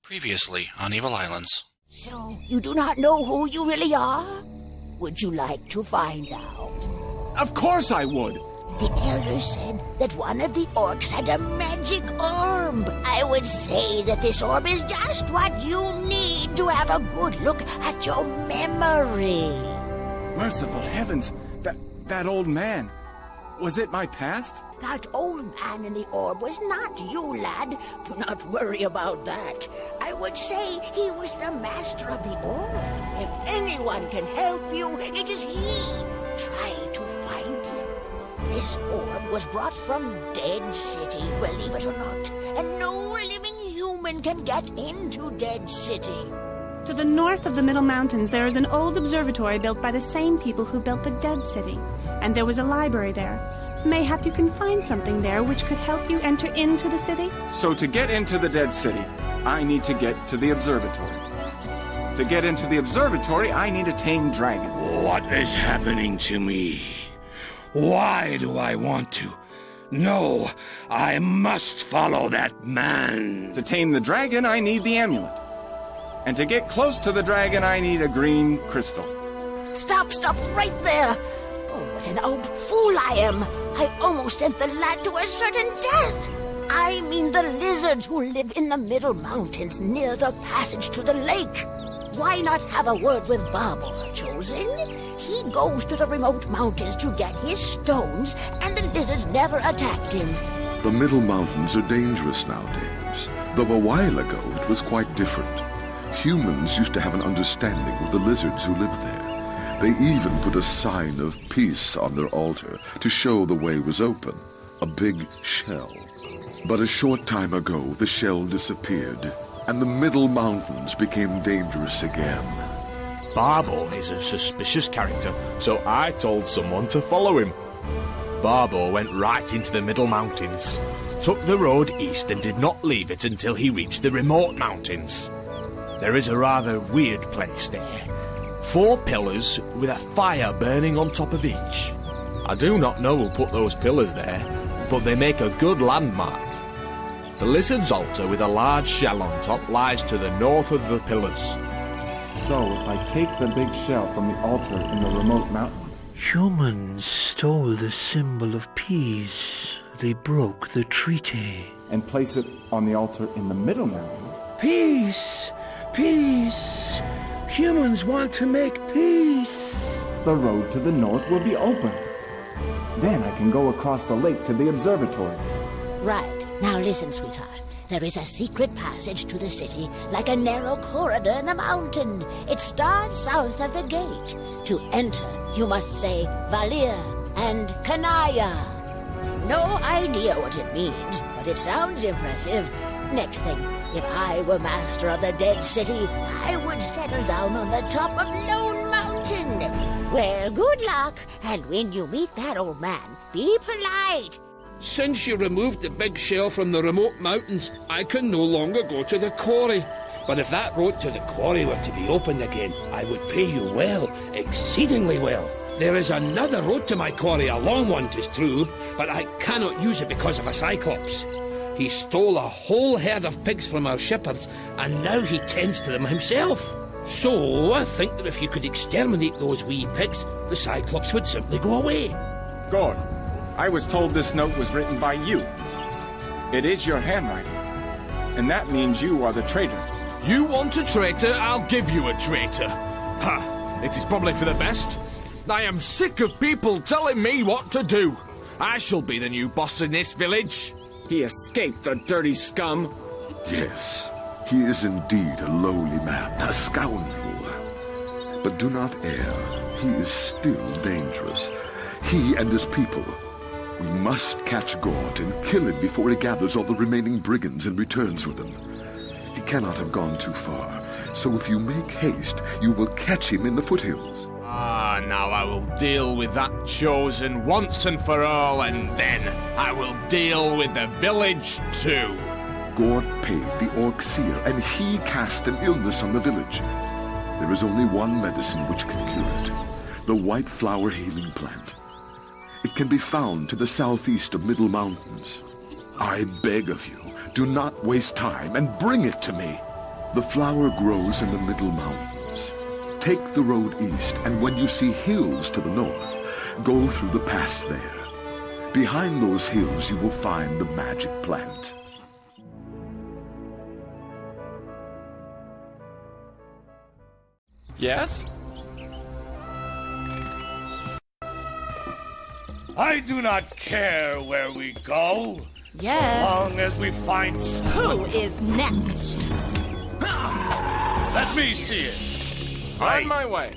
Previously on Evil Islands. So, you do not know who you really are? Would you like to find out? Of course I would! The elder said that one of the orcs had a magic orb. I would say that this orb is just what you need to have a good look at your memory. Merciful heavens, that old man. Was it my past? That old man in the orb was not you, lad. Do not worry about that. I would say he was the master of the orb. If anyone can help you, it is he. Try to find him. This orb was brought from Dead City, believe it or not. And no living human can get into Dead City. To the north of the Middle Mountains, there is an old observatory built by the same people who built the Dead City. And there was a library there. Mayhap you can find something there which could help you enter into the city? So to get into the Dead City, I need to get to the observatory. To get into the observatory, I need a tame dragon. What is happening to me? Why do I want to? No, I must follow that man. To tame the dragon, I need the amulet. And to get close to the dragon, I need a green crystal. Stop right there! Oh, what an old fool I am! I almost sent the lad to a certain death! I mean the lizards who live in the Middle Mountains near the passage to the lake. Why not have a word with Barbor, Chosen? He goes to the remote mountains to get his stones, and the lizards never attacked him. The Middle Mountains are dangerous nowadays, though a while ago it was quite different. Humans used to have an understanding with the lizards who lived there. They even put a sign of peace on their altar to show the way was open, a big shell. But a short time ago, the shell disappeared, and the Middle Mountains became dangerous again. Barbo is a suspicious character, so I told someone to follow him. Barbo went right into the Middle Mountains, took the road east and did not leave it until he reached the remote mountains. There is a rather weird place there. 4 pillars with a fire burning on top of each. I do not know who put those pillars there, but they make a good landmark. The lizard's altar with a large shell on top lies to the north of the pillars. So if I take the big shell from the altar in the remote mountains... Humans stole the symbol of peace. They broke the treaty. And place it on the altar in the Middle Mountains... Peace! Peace! Humans want to make peace. The road to the north will be open. Then I can go across the lake to the observatory. Right. Now listen, sweetheart. There is a secret passage to the city, like a narrow corridor in the mountain. It starts south of the gate. To enter, you must say Valir and Kanaya. No idea what it means, but it sounds impressive. Next thing, if I were master of the Dead City, I would settle down on the top of Lone Mountain. Well, good luck, and when you meet that old man, be polite. Since you removed the big shell from the remote mountains, I can no longer go to the quarry. But if that road to the quarry were to be opened again, I would pay you well, exceedingly well. There is another road to my quarry, a long one, 'tis true, but I cannot use it because of a Cyclops. He stole a whole herd of pigs from our shepherds, and now he tends to them himself. So I think that if you could exterminate those wee pigs, the Cyclops would simply go away. Gord, I was told this note was written by you. It is your handwriting, and that means you are the traitor. You want a traitor? I'll give you a traitor. Ha! It is probably for the best. I am sick of people telling me what to do. I shall be the new boss in this village. He escaped, the dirty scum. Yes, he is indeed a lowly man, a scoundrel. But do not err. He is still dangerous. He and his people. We must catch Gord and kill him before he gathers all the remaining brigands and returns with them. He cannot have gone too far, so if you make haste, you will catch him in the foothills. Now I will deal with that Chosen once and for all, and then I will deal with the village too. Gord paid the orc seer, and he cast an illness on the village. There is only one medicine which can cure it, the white flower healing plant. It can be found to the southeast of Middle Mountains. I beg of you, do not waste time and bring it to me. The flower grows in the middle mountains. Take the road east, and when you see hills to the north, go through the pass there. Behind those hills you will find the magic plant. Yes? I do not care where we go. Yes. So long as we find Who someone. is next? Let me see it. On my way.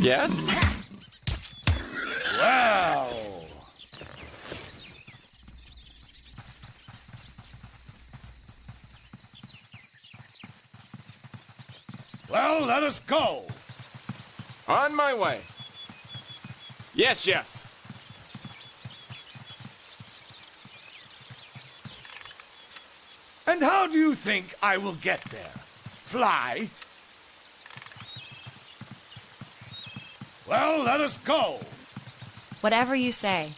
Yes? Well. Well, let us go. On my way. Yes, yes. And how do you think I will get there? Fly? Well, let us go. Whatever you say.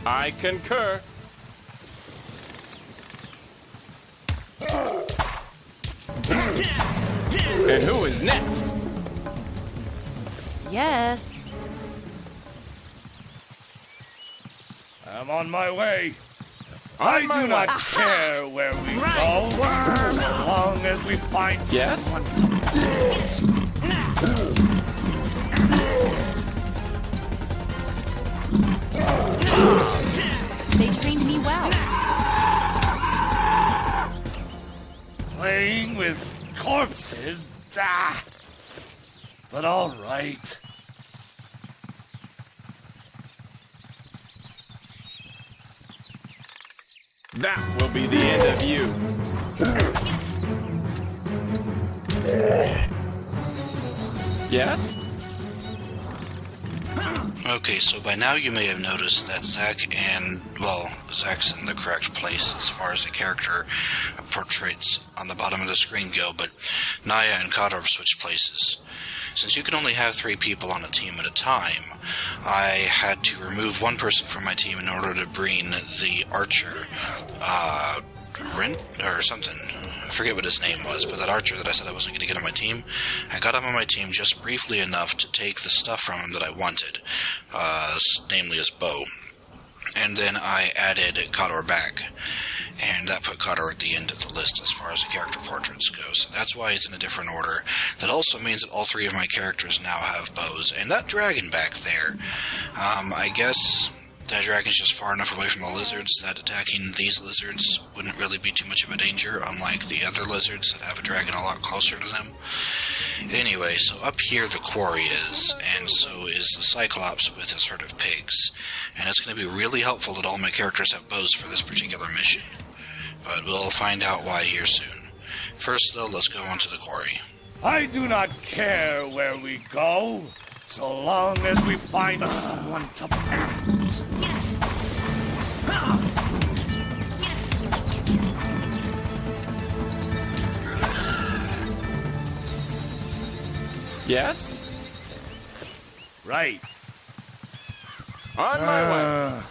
I concur. And who is next? Yes. I'm on my way. On my I do not way. care where we go, so long as we find Yes? someone to... They trained me well. Playing with corpses? Ah. But all right. That will be the end of you. Yes? Okay, so by now you may have noticed that Zach's in the correct place as far as the character portraits on the bottom of the screen go, but Naya and Kador have switched places. Since you can only have 3 people on a team at a time, I had to remove one person from my team in order to bring the archer, Rent, or something. I forget what his name was, but that archer that I said I wasn't going to get on my team, I got him on my team just briefly enough to take the stuff from him that I wanted, namely his bow. And then I added Kador back, and that put Kador at the end of the list as far as the character portraits go. So that's why it's in a different order. That also means that all 3 of my characters now have bows. And that dragon back there, I guess that dragon's just far enough away from the lizards that attacking these lizards wouldn't really be too much of a danger, unlike the other lizards that have a dragon a lot closer to them. Anyway, so up here the quarry is, and so is the Cyclops with his herd of pigs. And it's going to be really helpful that all my characters have bows for this particular mission. But we'll find out why here soon. First, though, let's go on to the quarry. I do not care where we go, so long as we find someone to... Yes? Right. On my way.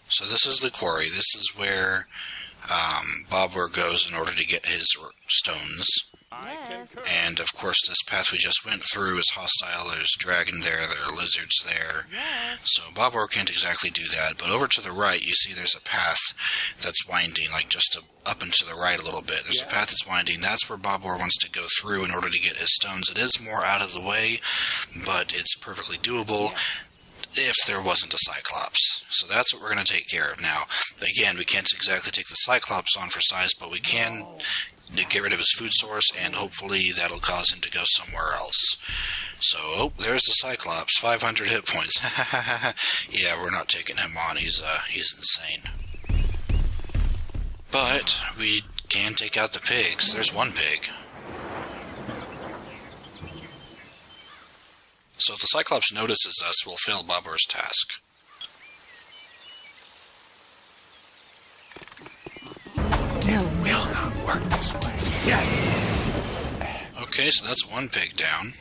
So this is the quarry. This is where Bobber goes in order to get his stones. Yes. And, of course, this path we just went through is hostile. There's dragon there, there are lizards there. Yes. So Bobber can't exactly do that. But over to the right, you see there's a path that's winding, like just up and to the right a little bit. There's a path that's winding. That's where Bobber wants to go through in order to get his stones. It is more out of the way, but it's perfectly doable. If there wasn't a Cyclops. So that's what we're going to take care of now. Again, we can't exactly take the Cyclops on for size, but we can get rid of his food source, and hopefully that'll cause him to go somewhere else. So, there's the Cyclops, 500 hit points. Yeah, we're not taking him on, he's insane. But, we can take out the pigs. There's one pig. So if the Cyclops notices us, we'll fail Bobber's task. Work this way. Yes! Okay, so that's one pig down.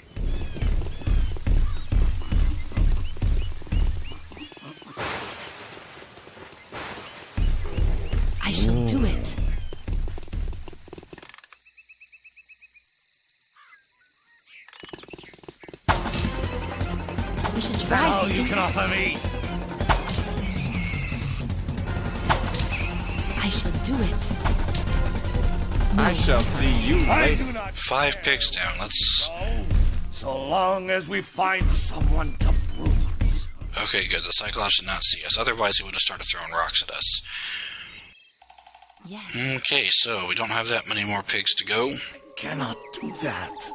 I shall do it. We should try All you something. can offer me. I shall do it. I shall see you I later. do not 5 pigs down. Let's... know, so long as we find someone to bruise. Okay, good. The Cyclops did not see us. Otherwise, he would have started throwing rocks at us. Yes. Okay, so we don't have that many more pigs to go. Cannot do that.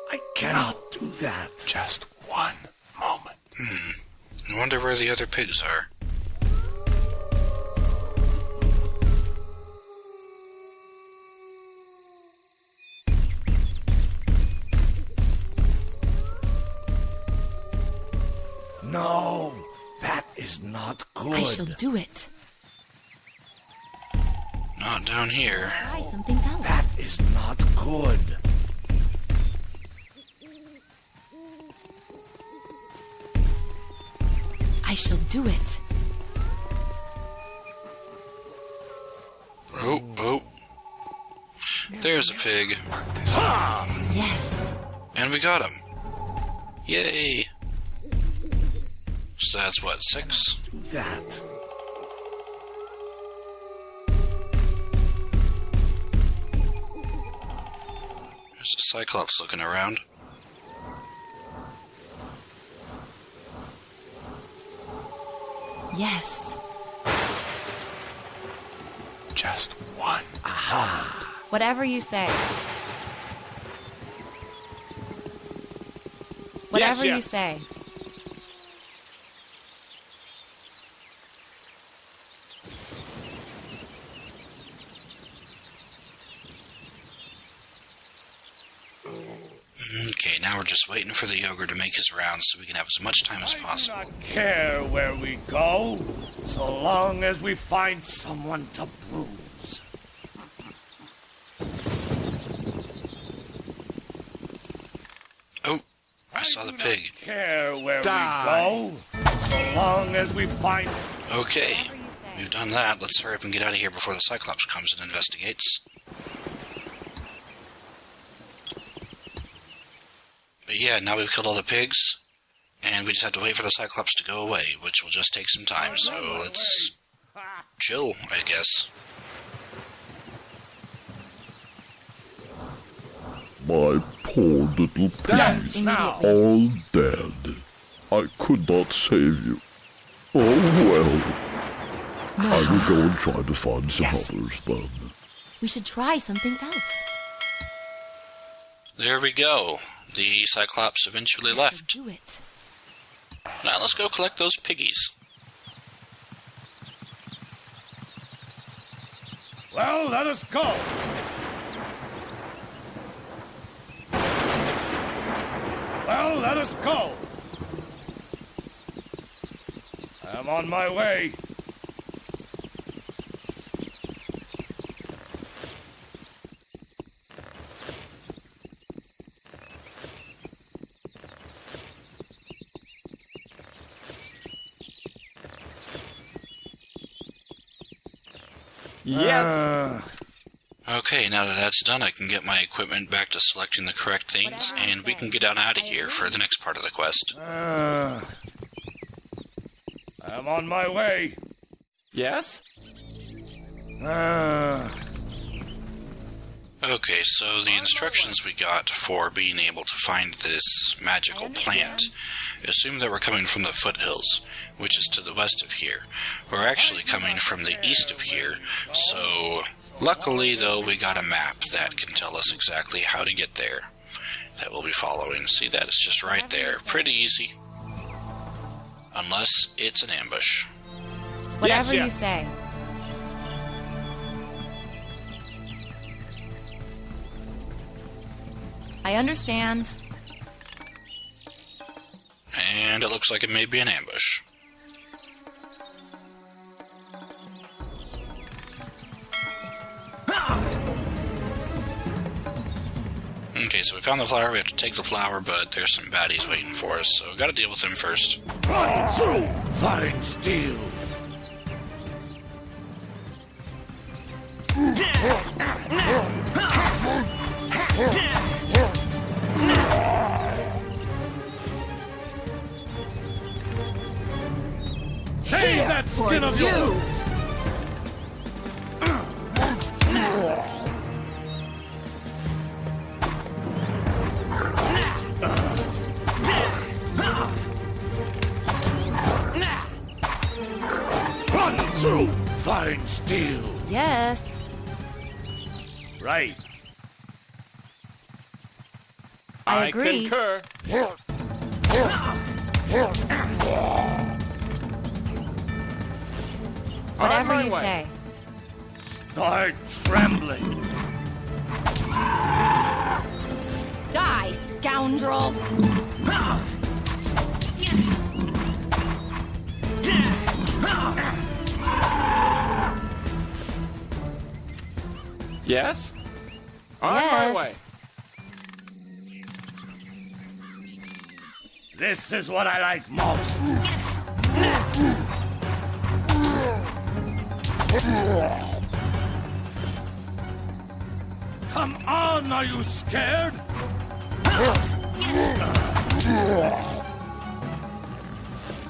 I cannot do that. Just one moment. I wonder where the other pigs are. No, that is not good. I shall do it. Not down here. Try something else. That is not good. I shall do it. Oh, oh. There's a pig. Yes. And we got him. Yay. So that's what, 6? Do that. There's a Cyclops looking around. Yes. Just one. Whatever you say. Whatever you yes. say. Okay, now we're just waiting for the ogre to make his rounds so we can have as much time as I do possible. not care where we go, so long as we find someone to bruise. Oh, I saw the do pig. not care where Die. we go, so long as we find. Okay, we've done that. Let's hurry up and get out of here before the Cyclops comes and investigates. But yeah, now we've killed all the pigs, and we just have to wait for the Cyclops to go away, which will just take some time, so let's chill, I guess. My poor little pig, Yes, now. all dead. I could not save you. Oh well. I will go and try to find some others then. We should try something else. There we go. The Cyclops eventually left. Do it. Now let's go collect those piggies. Well, let us go. Well, let us go. I'm on my way. Yes. Okay, now that that's done, I can get my equipment back to selecting the correct things, and we can get on out of here for the next part of the quest. I'm on my way. Yes? Okay, so the instructions we got for being able to find this magical plant assume that we're coming from the foothills, which is to the west of here. We're actually coming from the east of here, so luckily, though, we got a map that can tell us exactly how to get there that we'll be following. See that? It's just right there. Pretty easy. Unless it's an ambush. Whatever yes. you say. I understand. And it looks like it may be an ambush. Okay, so we found the flower. We have to take the flower, but there's some baddies waiting for us, so we gotta deal with them first. Run through fine steel. Save that skin of yours! Run through fine steel! Yes. Right. I agree. concur. Whatever On my you way. say. Start trembling. Die, scoundrel! Yes? On Yes. my way. This is what I like most. Come on, are you scared?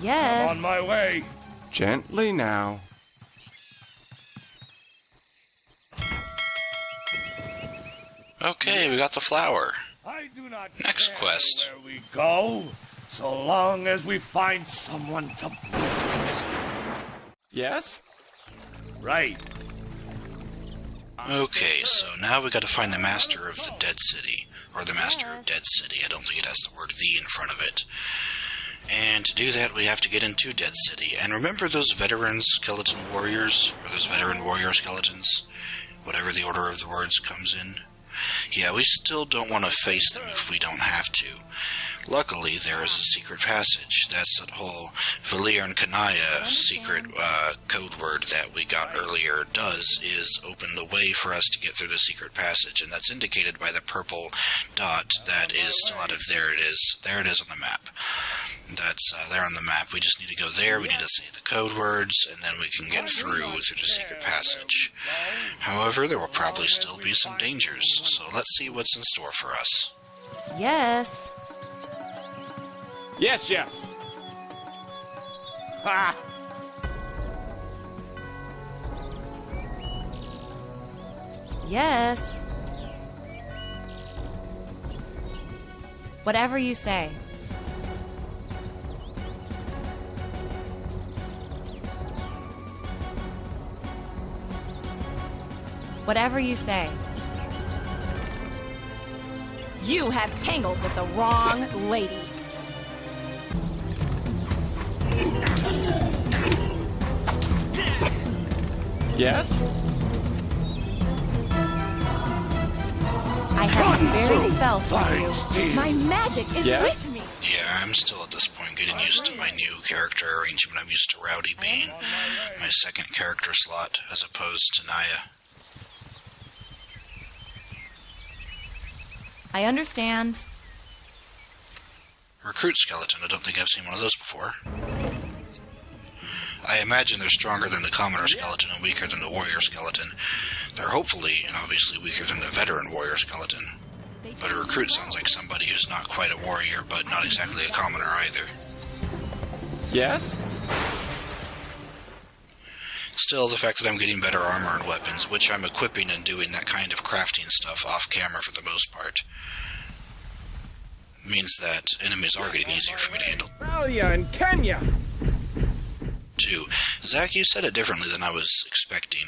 Yes. On my way. Gently now. Okay, we got the flower. I do not Next care quest. where we go, so long as we find someone to please. Yes? Right. Okay, so now we gotta find the master of the Dead City. Or the master of Dead City. I don't think it has the word "the" in front of it. And to do that, we have to get into Dead City. And remember those veteran skeleton warriors? Or those veteran warrior skeletons? Whatever the order of the words comes in. Yeah, we still don't want to face them if we don't have to. Luckily, there is a secret passage. That's that whole Valir and Kanaya secret code word that we got earlier is open the way for us to get through the secret passage, and that's indicated by the purple dot that is still out of there. It is. There it is on the map. That's there on the map. We just need to go there. We need to say the code words, and then we can get through the secret passage. However, there will probably still be some dangers, so let's see what's in store for us. Yes. Yes, yes. Ha! Yes. Whatever you say. Whatever you say. You have tangled with the wrong lady. Yes? I have a very spell for Fine you. steel. My magic is Yes? with me. Yeah, I'm still at this point getting used to my new character arrangement. I'm used to Rowdy being my second character slot as opposed to Naya. I understand. Recruit skeleton, I don't think I've seen one of those before. I imagine they're stronger than the commoner skeleton and weaker than the warrior skeleton. They're hopefully and obviously weaker than the veteran warrior skeleton. But a recruit sounds like somebody who's not quite a warrior, but not exactly a commoner either. Yes? Still, the fact that I'm getting better armor and weapons, which I'm equipping and doing that kind of crafting stuff off camera for the most part, means that enemies are getting easier for me to handle. Australia and Kenya. Too. Zach, you said it differently than I was expecting.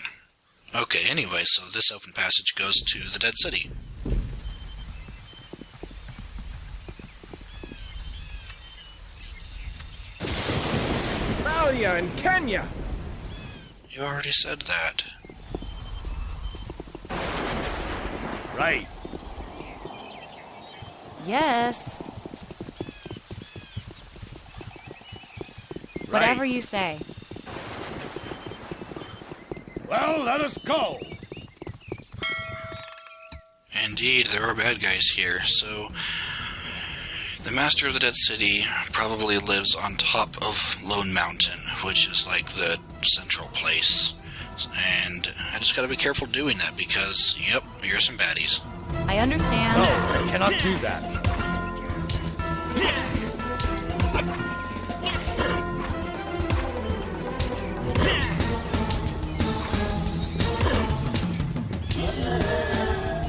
Okay, anyway, so this open passage goes to the Dead City. Australia and Kenya. You already said that. Right. Yes. Whatever you say. Well, let us go. Indeed, there are bad guys here, so the Master of the Dead City probably lives on top of Lone Mountain, which is like the central place. And I just gotta be careful doing that because, yep, here's some baddies. I understand. No, I cannot do that.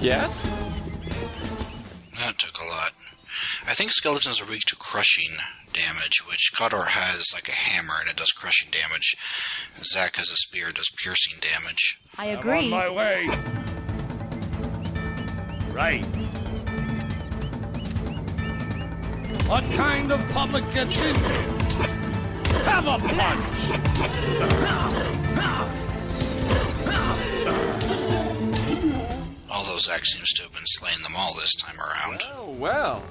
Yes? That took a lot. I think skeletons are weak to crushing damage, which Kador has like a hammer and it does crushing damage. Zack has a spear, it does piercing damage. I agree. I'm on my way. Right. What kind of public gets in here? Have a punch! Although Zack seems to have been slaying them all this time around. Oh, well.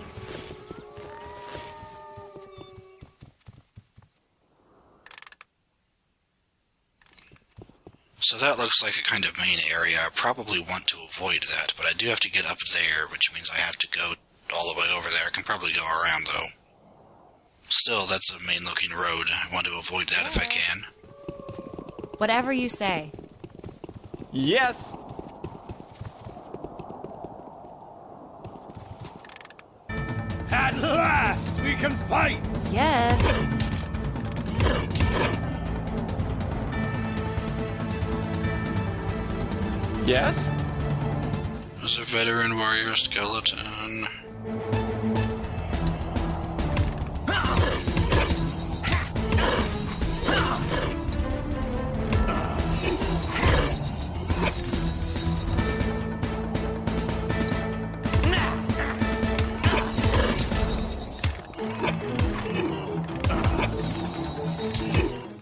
So that looks like a kind of main area. I probably want to avoid that, but I do have to get up there, which means I have to go all the way over there. I can probably go around, though. Still, that's a main-looking road. I want to avoid that if I can. Whatever you say. Yes. At last, we can fight! Yes. Yes? There's a veteran warrior skeleton.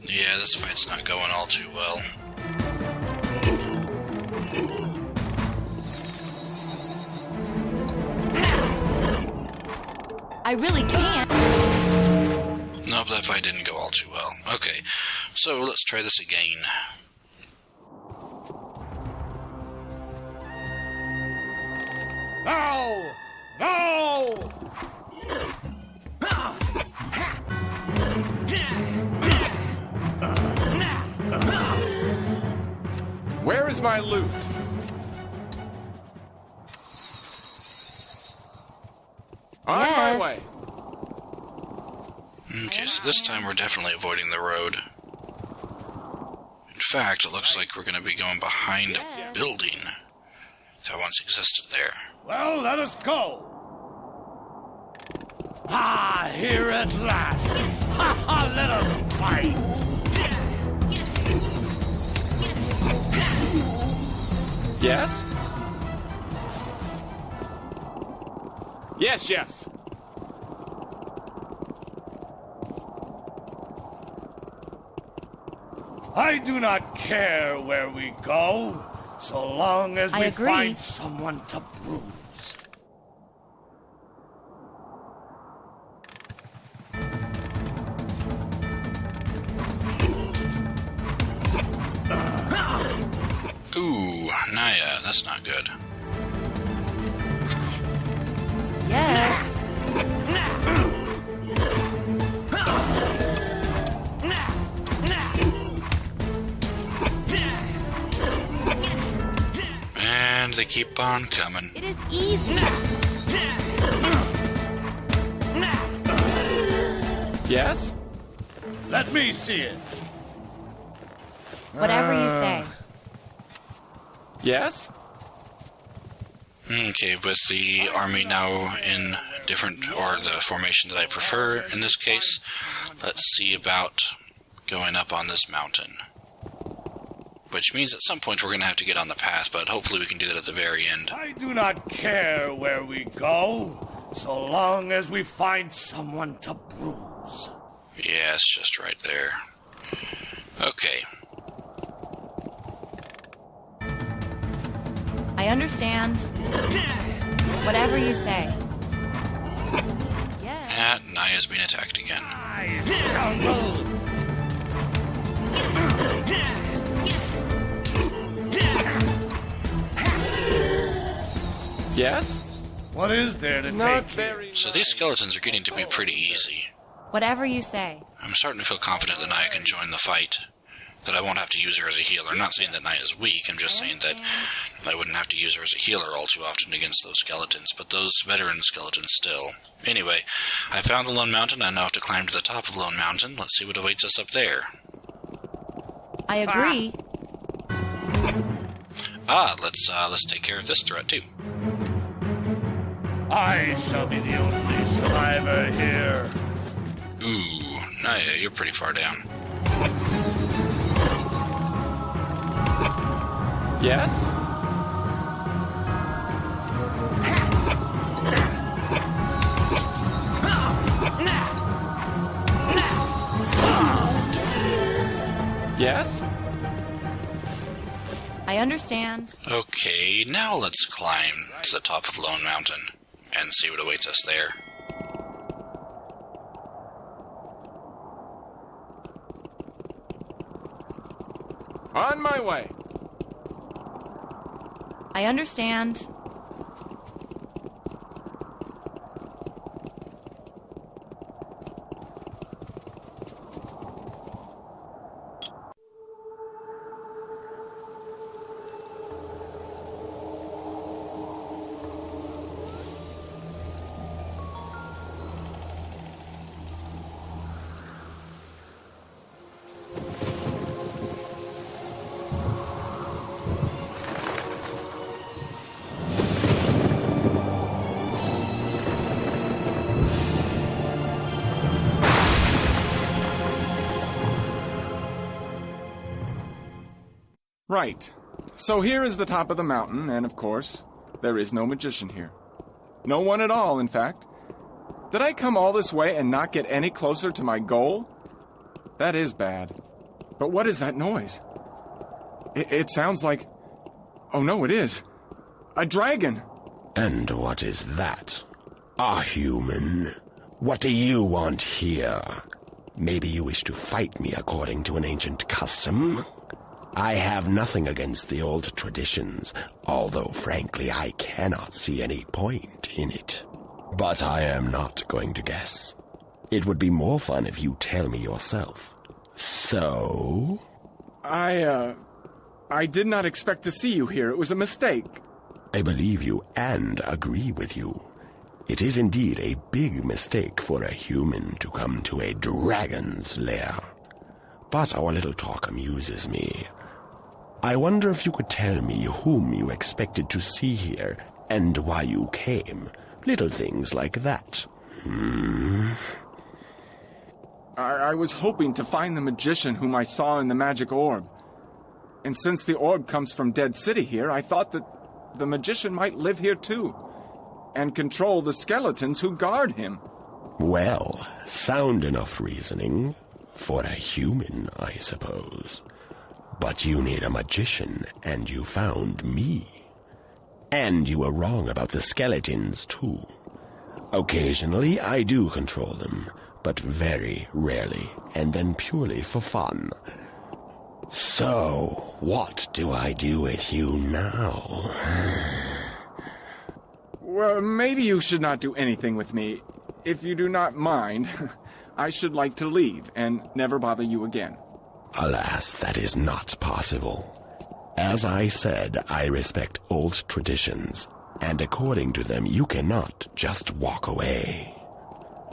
Yeah, this fight's not going all too well. I really can't. Nope, that fight didn't go all too well. Okay, so let's try this again. No! No! Where is my loot? On my way. Okay, so this time we're definitely avoiding the road. In fact, it looks like we're going to be going behind a building that once existed there. Well, let us go. Ah, here at last. Ha ha, let us fight. Yes? Yes, yes. I do not care where we go, so long as I we agree. find someone to bruise. Ooh, Naya, that's not good. Yes. And they keep on coming. It is easy. Yes? Let me see it. Whatever you say. Yes? Okay, with the army now in different, or the formation that I prefer in this case, let's see about going up on this mountain. Which means at some point we're going to have to get on the path, but hopefully we can do that at the very end. I do not care where we go, so long as we find someone to bruise. Yeah, it's just right there. Okay. I understand. Whatever you say. Naya's being attacked again. Yes? What is there to Not take? very. So these skeletons are getting to be pretty easy. Whatever you say. I'm starting to feel confident that Naya can join the fight. That I won't have to use her as a healer. I'm not saying that Naya's weak, I'm just saying that I wouldn't have to use her as a healer all too often against those skeletons, but those veteran skeletons still. Anyway, I found the Lone Mountain. I now have to climb to the top of Lone Mountain. Let's see what awaits us up there. I agree. Let's take care of this threat too. I shall be the only survivor here. Ooh, Naya, you're pretty far down. Yes? Yes? I understand. Okay, now let's climb to the top of Lone Mountain and see what awaits us there. On my way. I understand. Right. So here is the top of the mountain, and of course, there is no magician here. No one at all, in fact. Did I come all this way and not get any closer to my goal? That is bad. But what is that noise? It sounds like... Oh no, it is. A dragon! And what is that? A human? What do you want here? Maybe you wish to fight me according to an ancient custom? I have nothing against the old traditions, although frankly I cannot see any point in it. But I am not going to guess. It would be more fun if you tell me yourself. So? I did not expect to see you here. It was a mistake. I believe you and agree with you. It is indeed a big mistake for a human to come to a dragon's lair. But our little talk amuses me. I wonder if you could tell me whom you expected to see here and why you came. Little things like that. I was hoping to find the magician whom I saw in the magic orb. And since the orb comes from Dead City here, I thought that the magician might live here too, and control the skeletons who guard him. Well, sound enough reasoning. For a human, I suppose. But you need a magician, and you found me. And you were wrong about the skeletons, too. Occasionally, I do control them, but very rarely, and then purely for fun. So, what do I do with you now? Well, maybe you should not do anything with me. If you do not mind, I should like to leave and never bother you again. Alas, that is not possible. As I said, I respect old traditions, and according to them, you cannot just walk away.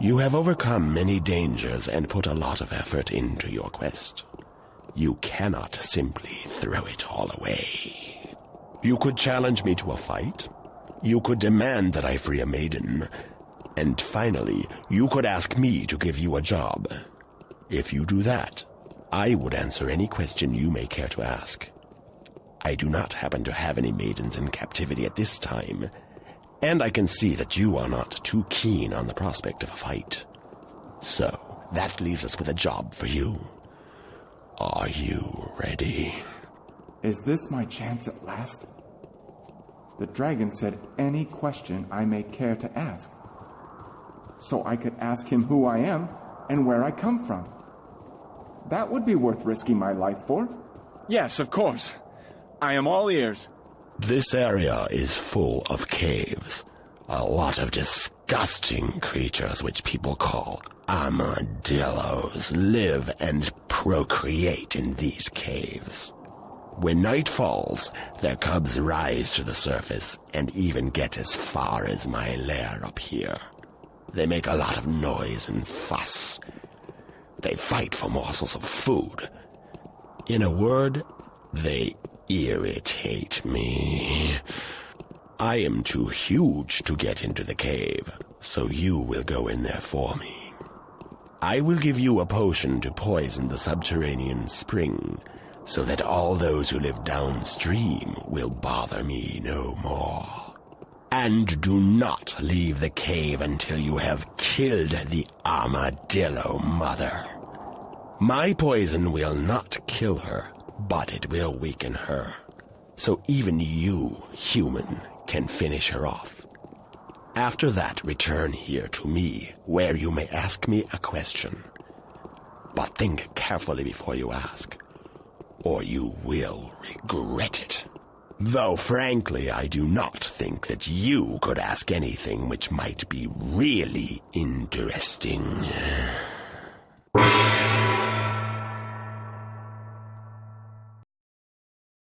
You have overcome many dangers and put a lot of effort into your quest. You cannot simply throw it all away. You could challenge me to a fight. You could demand that I free a maiden. And finally, you could ask me to give you a job. If you do that, I would answer any question you may care to ask. I do not happen to have any maidens in captivity at this time, and I can see that you are not too keen on the prospect of a fight. So, that leaves us with a job for you. Are you ready? Is this my chance at last? The dragon said any question I may care to ask. so I could ask him who I am and where I come from. That would be worth risking my life for. Yes, of course. I am all ears. This area is full of caves. A lot of disgusting creatures which people call armadillos live and procreate in these caves. When night falls, their cubs rise to the surface and even get as far as my lair up here. They make a lot of noise and fuss. They fight for morsels of food. In a word, they irritate me. I am too huge to get into the cave, so you will go in there for me. I will give you a potion to poison the subterranean spring, so that all those who live downstream will bother me no more. And do not leave the cave until you have killed the armadillo mother. My poison will not kill her, but it will weaken her. So even you, human, can finish her off. After that, return here to me, where you may ask me a question. But think carefully before you ask, or you will regret it. Though, frankly, I do not think that you could ask anything which might be really interesting.